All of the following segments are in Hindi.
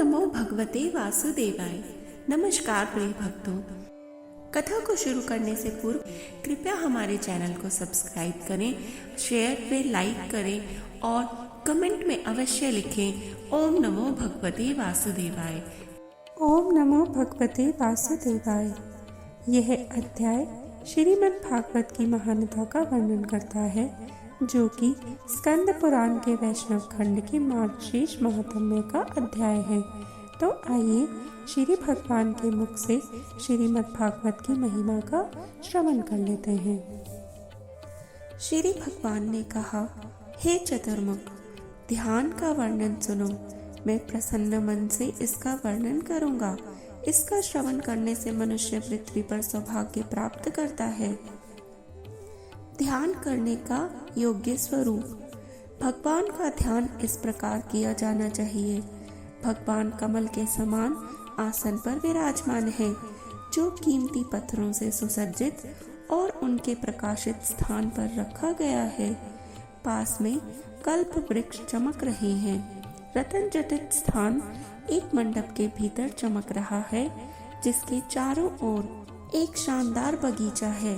नमो भगवते वासुदेवाय। नमस्कार प्रिय भक्तों, कथा को शुरू करने से पूर्व कृपया हमारे चैनल को सब्सक्राइब करें, शेयर पे लाइक करें और कमेंट में अवश्य लिखें ओम नमो भगवते वासुदेवाय। ओम नमो भगवते वासुदेवाय। यह अध्याय श्रीमद् भागवत की महानता का वर्णन करता है, जो कि स्कंद पुराण के वैष्णव खंड की मार्गशीर्ष महात्म्य का अध्याय है। तो आइए श्री भगवान के मुख से श्रीमद् भागवत की महिमा का श्रवण कर लेते हैं। श्री भगवान ने कहा, हे चतुर्मुख, ध्यान का वर्णन सुनो। मैं प्रसन्न मन से इसका वर्णन करूंगा। इसका श्रवण करने से मनुष्य पृथ्वी पर सौभाग्य प्राप्त करता है। ध्यान करने का योग्य स्वरूप। भगवान का ध्यान इस प्रकार किया जाना चाहिए। भगवान कमल के समान आसन पर विराजमान है, जो कीमती पत्थरों से सुसज्जित और उनके प्रकाशित स्थान पर रखा गया है। पास में कल्प वृक्ष चमक रहे हैं। रतन जटित स्थान एक मंडप के भीतर चमक रहा है, जिसके चारों ओर एक शानदार बगीचा है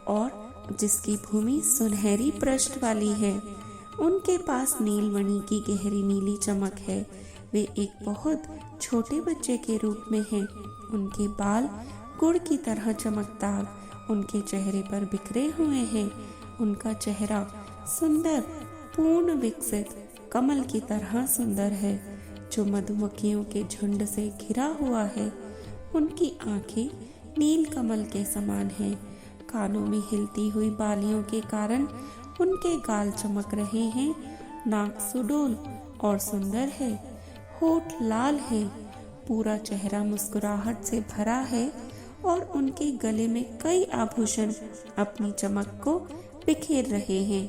और जिसकी भूमि सुनहरी पृष्ठ वाली है। उनके पास नीलमणि की गहरी नीली चमक है। वे एक बहुत छोटे बच्चे के रूप में हैं। उनके बाल गुड़ की तरह चमकदार उनके चेहरे पर बिखरे हुए हैं। उनका चेहरा सुंदर, पूर्ण विकसित कमल की तरह सुंदर है, जो मधुमक्खियों के झुंड से घिरा हुआ है। उनकी आंखें नील कमल के समान हैं। कानों में हिलती हुई बालियों के कारण उनके गाल चमक रहे हैं। नाक सुडौल और सुंदर है। होठ लाल है। पूरा चेहरा मुस्कुराहट से भरा है और उनके गले में कई आभूषण अपनी चमक को बिखेर रहे हैं।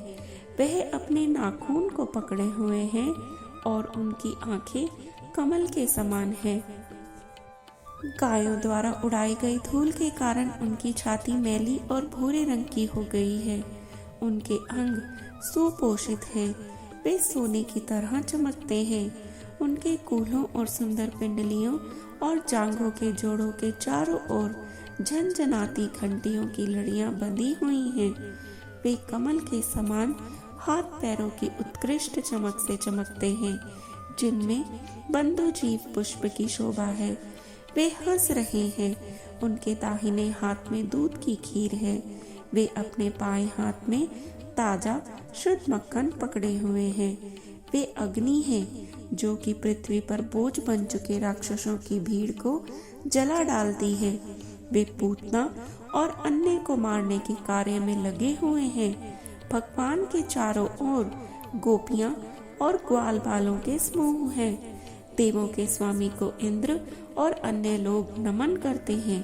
वह अपने नाखून को पकड़े हुए हैं और उनकी आंखें कमल के समान हैं। गायों द्वारा उड़ाई गई धूल के कारण उनकी छाती मैली और भूरे रंग की हो गई है। उनके अंग सुपोषित हैं। वे सोने की तरह चमकते हैं। उनके कूल्हों और सुंदर पिंडलियों और जांघों के जोड़ों के चारों ओर झनझनाती घंटियों की लड़ियां बंधी हुई हैं। वे कमल के समान हाथ पैरों की उत्कृष्ट चमक से चमकते हैं, जिनमें बंधु जीव पुष्प की शोभा है। वे हंस रहे हैं। उनके दाहिने हाथ में दूध की खीर है। वे अपने बाएं हाथ में ताजा शुद्ध मक्खन पकड़े हुए हैं। वे अग्नि हैं, जो कि पृथ्वी पर बोझ बन चुके राक्षसों की भीड़ को जला डालती है। वे पूतना और अन्य को मारने के कार्य में लगे हुए हैं। भगवान के चारों ओर गोपियां और ग्वाल बालों के समूह हैं। देवों के स्वामी को इंद्र और अन्य लोग नमन करते हैं।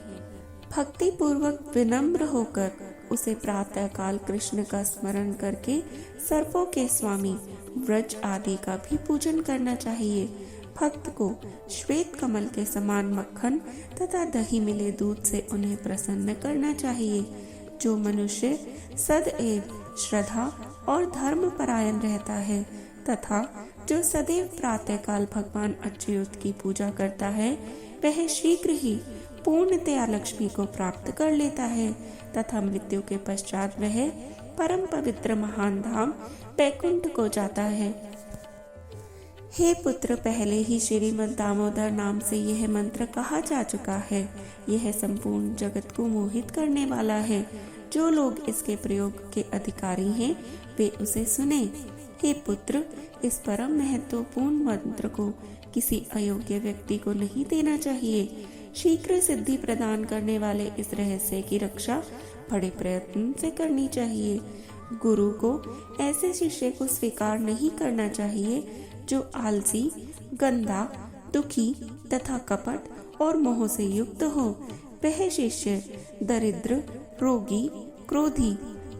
भक्ति पूर्वक विनम्र होकर उसे प्रातः काल कृष्ण का स्मरण करके सर्पों के स्वामी व्रज आदि का भी पूजन करना चाहिए। भक्त को श्वेत कमल के समान मक्खन तथा दही मिले दूध से उन्हें प्रसन्न करना चाहिए। जो मनुष्य सदैव श्रद्धा और धर्म परायण रहता है तथा जो सदैव प्रातःकाल भगवान अच्युत की पूजा करता है, वह शीघ्र ही पूर्णतया लक्ष्मी को प्राप्त कर लेता है तथा मृत्यु के पश्चात वह परम पवित्र महान धाम वैकुंठ को जाता है। हे पुत्र, पहले ही श्रीमद् दामोदर नाम से यह मंत्र कहा जा चुका है। यह संपूर्ण जगत को मोहित करने वाला है। जो लोग इसके प्रयोग के अधिकारी हैं, वे उसे सुने। हे पुत्र, इस परम महत्वपूर्ण मंत्र को किसी अयोग्य व्यक्ति को नहीं देना चाहिए। शीघ्र सिद्धि प्रदान करने वाले इस रहस्य की रक्षा बड़े प्रयत्न से करनी चाहिए। गुरु को ऐसे शिष्य को स्वीकार नहीं करना चाहिए जो आलसी, गंदा, दुखी तथा कपट और मोह से युक्त हो। वह शिष्य दरिद्र, रोगी, क्रोधी,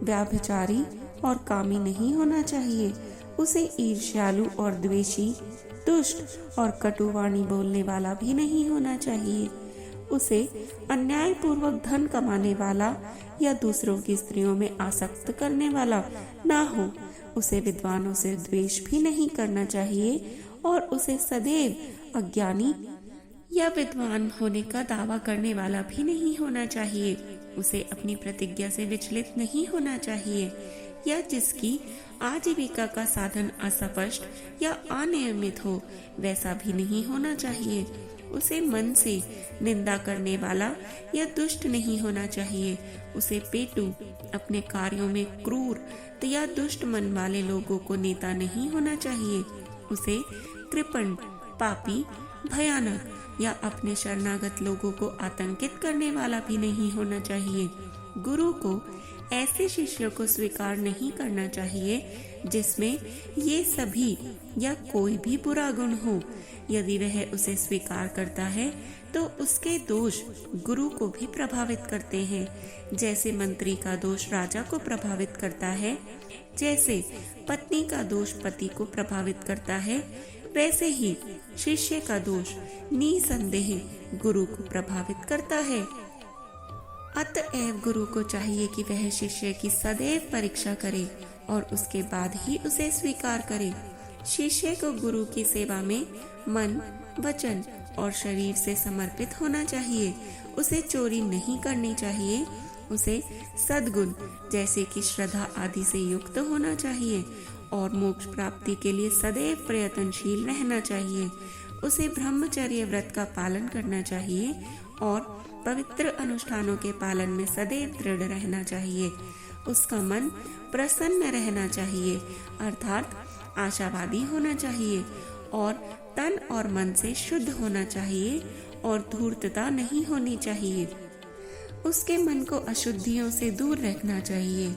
व्याभिचारी और कामी नहीं होना चाहिए। उसे ईर्ष्यालु और द्वेषी, दुष्ट और कटुवाणी बोलने वाला भी नहीं होना चाहिए। उसे अन्याय पूर्वक धन कमाने वाला या दूसरों की स्त्रियों में आसक्त करने वाला ना हो। उसे विद्वानों से द्वेष भी नहीं करना चाहिए और उसे सदैव अज्ञानी या विद्वान होने का दावा करने वाला भी नहीं होना चाहिए। उसे अपनी प्रतिज्ञा से विचलित नहीं होना चाहिए, या जिसकी आजीविका का साधन अस्पष्ट या अनियमित हो वैसा भी नहीं होना चाहिए। उसे मन से निंदा करने वाला या दुष्ट नहीं होना चाहिए। उसे पेटू, अपने कार्यों में क्रूर या दुष्ट मन वाले लोगों को नेता नहीं होना चाहिए। उसे कृपण, पापी, भयानक या अपने शरणागत लोगों को आतंकित करने वाला भी नहीं होना चाहिए। गुरु को ऐसे शिष्यों को स्वीकार नहीं करना चाहिए जिसमें ये सभी या कोई भी बुरा गुण हो। यदि वह उसे स्वीकार करता है तो उसके दोष गुरु को भी प्रभावित करते हैं। जैसे मंत्री का दोष राजा को प्रभावित करता है, जैसे पत्नी का दोष पति को प्रभावित करता है, वैसे ही शिष्य का दोष निसंदेह गुरु को प्रभावित करता है। अतएव गुरु को चाहिए कि वह शिष्य की सदैव परीक्षा करे और उसके बाद ही उसे स्वीकार करे। शिष्य को गुरु की सेवा में मन, वचन और शरीर से समर्पित होना चाहिए। उसे चोरी नहीं करनी चाहिए। उसे सद्गुण जैसे कि श्रद्धा आदि से युक्त होना चाहिए और मोक्ष प्राप्ति के लिए सदैव प्रयत्नशील रहना चाहिए। उसे ब्रह्मचर्य व्रत का पालन करना चाहिए और पवित्र अनुष्ठानों के पालन में सदैव दृढ़ रहना चाहिए। उसका मन प्रसन्न रहना चाहिए, अर्थात आशावादी होना चाहिए और तन और मन से शुद्ध होना चाहिए और धूर्तता नहीं होनी चाहिए। उसके मन को अशुद्धियों से दूर रखना चाहिए।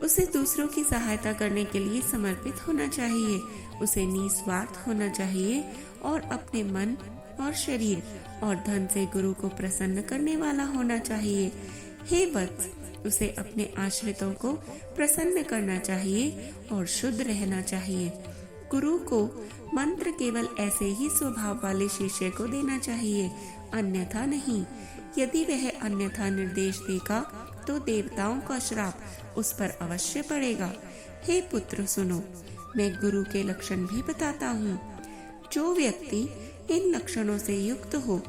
उसे दूसरों की सहायता करने के लिए समर्पित होना चाहिए। उसे निस्वार्थ होना चाहिए और अपने मन और शरीर और धन से गुरु को प्रसन्न करने वाला होना चाहिए। हे वत्स, उसे अपने आश्रितों को प्रसन्न करना चाहिए और शुद्ध रहना चाहिए। गुरु को मंत्र केवल ऐसे ही स्वभाव वाले शिष्य को देना चाहिए, अन्यथा नहीं। यदि वह अन्यथा निर्देश देगा तो देवताओं का श्राप उस पर अवश्य पड़ेगा। हे पुत्र सुनो, मैं गुरु के लक्षण भी बताता हूँ। जो व्यक्ति इन लक्षणों से युक्त हो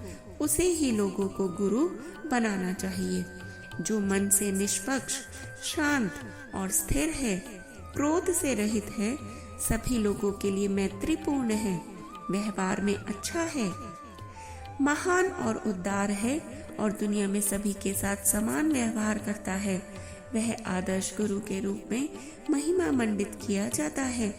उसे ही लोगों को गुरु बनाना चाहिए। जो मन से निष्पक्ष, शांत और स्थिर है, क्रोध से रहित है, सभी लोगों के लिए मैत्रीपूर्ण है, व्यवहार में अच्छा है, महान और उदार है और दुनिया में सभी के साथ समान व्यवहार करता है, वह आदर्श गुरु के रूप में महिमा मंडित किया जाता है।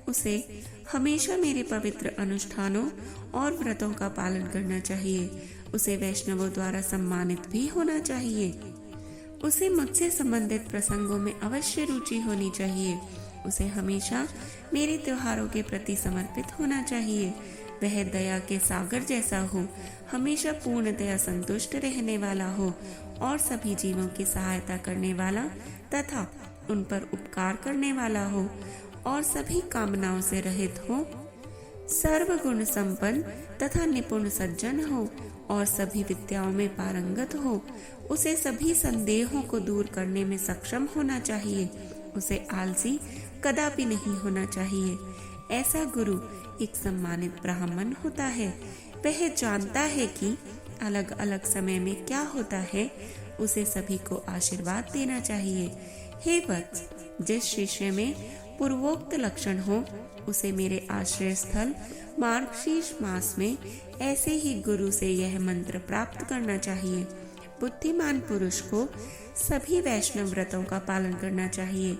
उसे हमेशा मेरे पवित्र अनुष्ठानों और व्रतों का पालन करना चाहिए। उसे वैष्णवों द्वारा सम्मानित भी होना चाहिए। उसे मुझसे संबंधित प्रसंगों में अवश्य रुचि होनी चाहिए। उसे हमेशा मेरे त्योहारों के प्रति समर्पित होना चाहिए। वह दया के सागर जैसा हो, हमेशा पूर्णतया संतुष्ट रहने वाला हो और सभी जीवों की सहायता करने वाला तथा उन पर उपकार करने वाला हो और सभी कामनाओं से रहित हो, सर्वगुण संपन्न तथा निपुण सज्जन हो और सभी विद्याओं में पारंगत हो। उसे सभी संदेहों को दूर करने में सक्षम होना चाहिए। उसे आलसी कदापि नहीं होना चाहिए। ऐसा गुरु एक सम्मानित ब्राह्मण होता है। वह जानता है कि अलग अलग समय में क्या होता है। उसे सभी को आशीर्वाद देना चाहिए। हे वत्स, जिस शिष्य में पूर्वोक्त लक्षण हो उसे मेरे आश्रय स्थल मार्गशीर्ष मास में ऐसे ही गुरु से यह मंत्र प्राप्त करना चाहिए। बुद्धिमान पुरुष को सभी वैष्णव व्रतों का पालन करना चाहिए।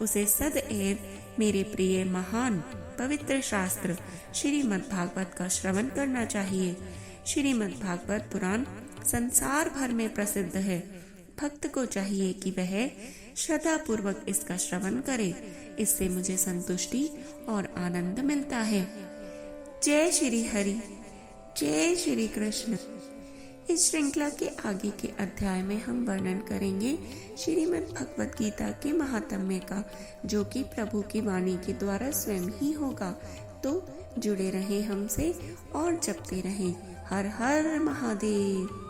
उसे सदैव मेरे प्रिय महान पवित्र शास्त्र श्रीमद् भागवत का श्रवण करना चाहिए। श्रीमद् भागवत पुराण संसार भर में प्रसिद्ध है। भक्त को चाहिए कि वह श्रद्धा पूर्वक इसका श्रवण करे। इससे मुझे संतुष्टि और आनंद मिलता है। जय श्री हरि, जय श्री कृष्ण। इस श्रृंखला के आगे के अध्याय में हम वर्णन करेंगे श्रीमद् भगवत गीता के महात्म्य का, जो कि प्रभु की वाणी के द्वारा स्वयं ही होगा। तो जुड़े रहें हमसे और जपते रहें। हर हर महादेव।